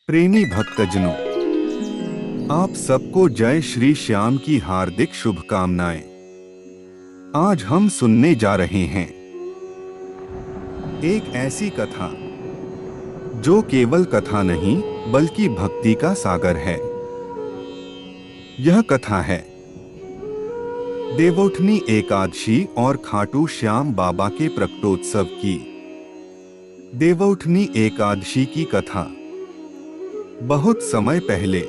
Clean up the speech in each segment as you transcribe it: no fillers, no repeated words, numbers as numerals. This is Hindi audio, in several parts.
प्रेमी भक्तजनों, आप सबको जय श्री श्याम की हार्दिक शुभकामनाएं। आज हम सुनने जा रहे हैं एक ऐसी कथा जो केवल कथा नहीं बल्कि भक्ति का सागर है। यह कथा है देवउठनी एकादशी और खाटू श्याम बाबा के प्रकटोत्सव की। देवउठनी एकादशी की कथा बहुत समय पहले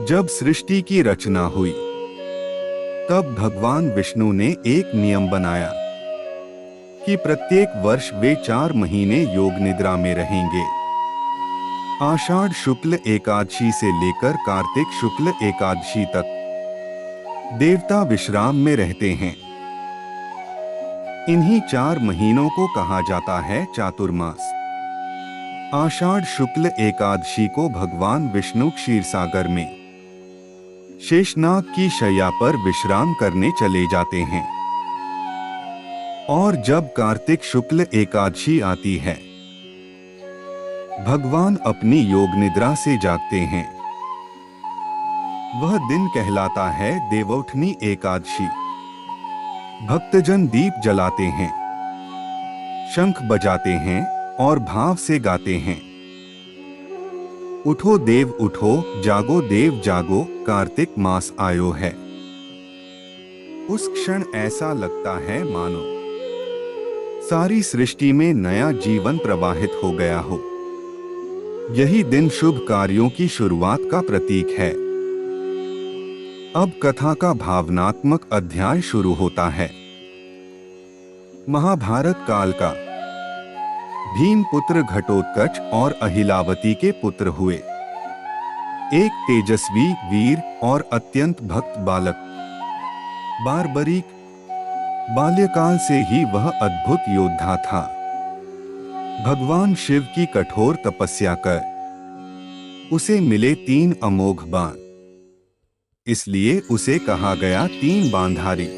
जब सृष्टि की रचना हुई, तब भगवान विष्णु ने एक नियम बनाया कि प्रत्येक वर्ष वे 4 महीने योग निद्रा में रहेंगे। आषाढ़ शुक्ल एकादशी से लेकर कार्तिक शुक्ल एकादशी तक देवता विश्राम में रहते हैं। इन्हीं 4 महीनों को कहा जाता है चातुर्मास। आषाढ़ शुक्ल एकादशी को भगवान विष्णु क्षीरसागर में शेषनाग की शैया पर विश्राम करने चले जाते हैं, और जब कार्तिक शुक्ल एकादशी आती है, भगवान अपनी योग निद्रा से जागते हैं। वह दिन कहलाता है देवउठनी एकादशी। भक्तजन दीप जलाते हैं, शंख बजाते हैं और भाव से गाते हैं, उठो देव उठो, जागो देव जागो, कार्तिक मास आयो है। उस क्षण ऐसा लगता है मानो सारी सृष्टि में नया जीवन प्रवाहित हो गया हो। यही दिन शुभ कार्यों की शुरुआत का प्रतीक है। अब कथा का भावनात्मक अध्याय शुरू होता है। महाभारत काल का भीम पुत्र घटोत्कच और अहिलावती के पुत्र हुए। एक तेजस्वी, वीर और अत्यंत भक्त बालक बारबरीक। बाल्यकाल से ही वह अद्भुत योद्धा था। भगवान शिव की कठोर तपस्या कर उसे मिले 3 अमोघ बाण, इसलिए उसे कहा गया 3 बाणधारी।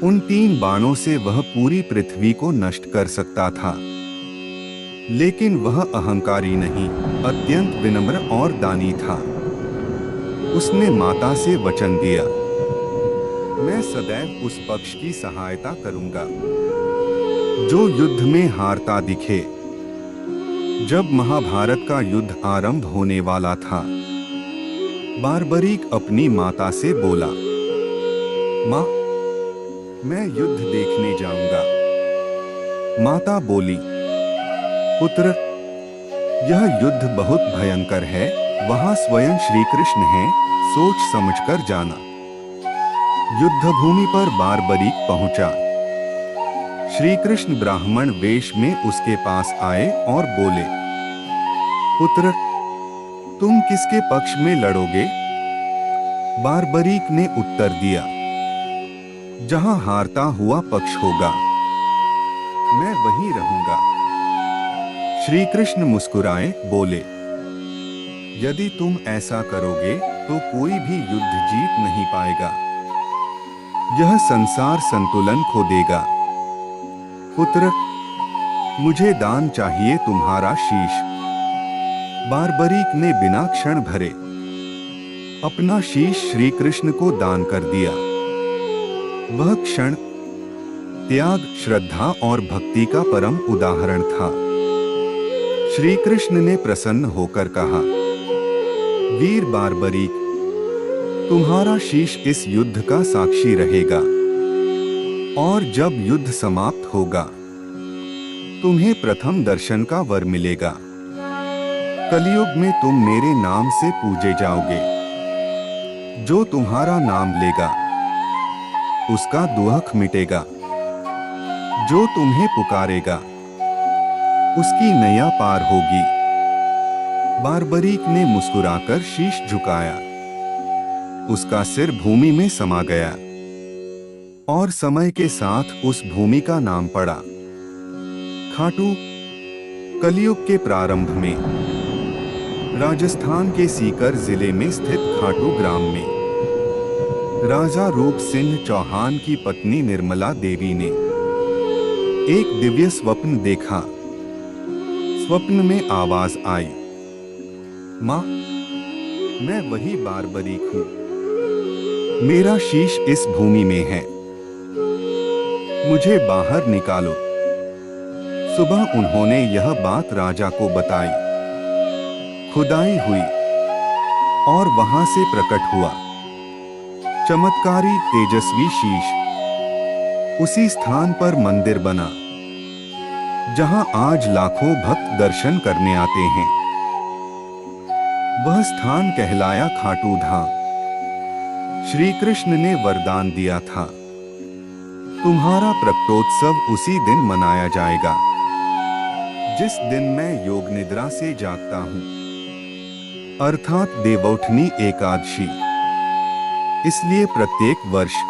उन 3 बाणों से वह पूरी पृथ्वी को नष्ट कर सकता था, लेकिन वह अहंकारी नहीं, अत्यंत विनम्र और दानी था। उसने माता से वचन दिया, मैं सदैव उस पक्ष की सहायता करूंगा जो युद्ध में हारता दिखे। जब महाभारत का युद्ध आरंभ होने वाला था, बारबरीक अपनी माता से बोला, माँ, मैं युद्ध देखने जाऊंगा। माता बोली, पुत्र, यह युद्ध बहुत भयंकर है, वहां स्वयं श्री कृष्ण हैं, सोच समझकर जाना। युद्ध भूमि पर बारबरीक पहुंचा। श्री कृष्ण ब्राह्मण वेश में उसके पास आए और बोले, पुत्र, तुम किसके पक्ष में लड़ोगे? बारबरीक ने उत्तर दिया, जहां हारता हुआ पक्ष होगा, मैं वहीं रहूंगा। श्री कृष्ण मुस्कुराए बोले, यदि तुम ऐसा करोगे तो कोई भी युद्ध जीत नहीं पाएगा। यह संसार संतुलन खो देगा। पुत्र, मुझे दान चाहिए तुम्हारा शीश। बारबरीक ने बिना क्षण भरे अपना शीश श्री कृष्ण को दान कर दिया। वह क्षण त्याग, श्रद्धा और भक्ति का परम उदाहरण था। श्री कृष्ण ने प्रसन्न होकर कहा, वीर बारबरीक, तुम्हारा शीश इस युद्ध का साक्षी रहेगा, और जब युद्ध समाप्त होगा, तुम्हें प्रथम दर्शन का वर मिलेगा। कलयुग में तुम मेरे नाम से पूजे जाओगे। जो तुम्हारा नाम लेगा, उसका दुख मिटेगा। जो तुम्हें पुकारेगा, उसकी नैया पार होगी। बारबरीक ने मुस्कुराकर शीश झुकाया। उसका सिर भूमि में समा गया, और समय के साथ उस भूमि का नाम पड़ा खाटू। कलयुग के प्रारंभ में राजस्थान के सीकर जिले में स्थित खाटू ग्राम में राजा रूप सिंह चौहान की पत्नी निर्मला देवी ने एक दिव्य स्वप्न देखा। स्वप्न में आवाज आई, माँ, मैं वही बारबरीक हूँ। मेरा शीश इस भूमि में है। मुझे बाहर निकालो। सुबह उन्होंने यह बात राजा को बताई। खुदाई हुई और वहां से प्रकट हुआ चमत्कारी तेजस्वी शीश। उसी स्थान पर मंदिर बना जहां आज लाखों भक्त दर्शन करने आते हैं। वह स्थान कहलाया खाटू धाम। श्री कृष्ण ने वरदान दिया था, तुम्हारा प्रकटोत्सव उसी दिन मनाया जाएगा जिस दिन मैं योग निद्रा से जागता हूँ, अर्थात देवौठनी एकादशी। इसलिए प्रत्येक वर्ष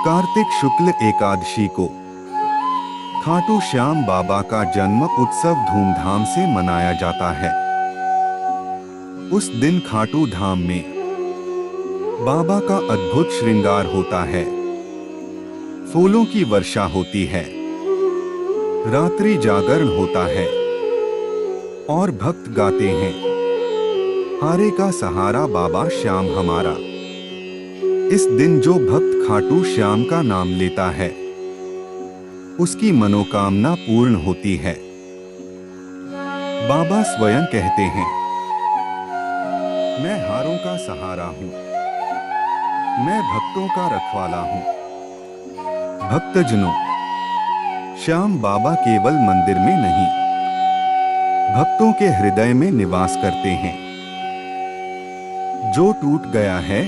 कार्तिक शुक्ल एकादशी को खाटू श्याम बाबा का जन्म उत्सव धूमधाम से मनाया जाता है। उस दिन खाटू धाम में बाबा का अद्भुत श्रृंगार होता है। फूलों की वर्षा होती है, रात्रि जागरण होता है और भक्त गाते हैं, हारे का सहारा बाबा श्याम हमारा। इस दिन जो भक्त खाटू श्याम का नाम लेता है उसकी मनोकामना पूर्ण होती है। बाबा स्वयं कहते हैं, मैं हारों का सहारा हूं, मैं भक्तों का रखवाला हूं। भक्तजनों, श्याम बाबा केवल मंदिर में नहीं, भक्तों के हृदय में निवास करते हैं। जो टूट गया है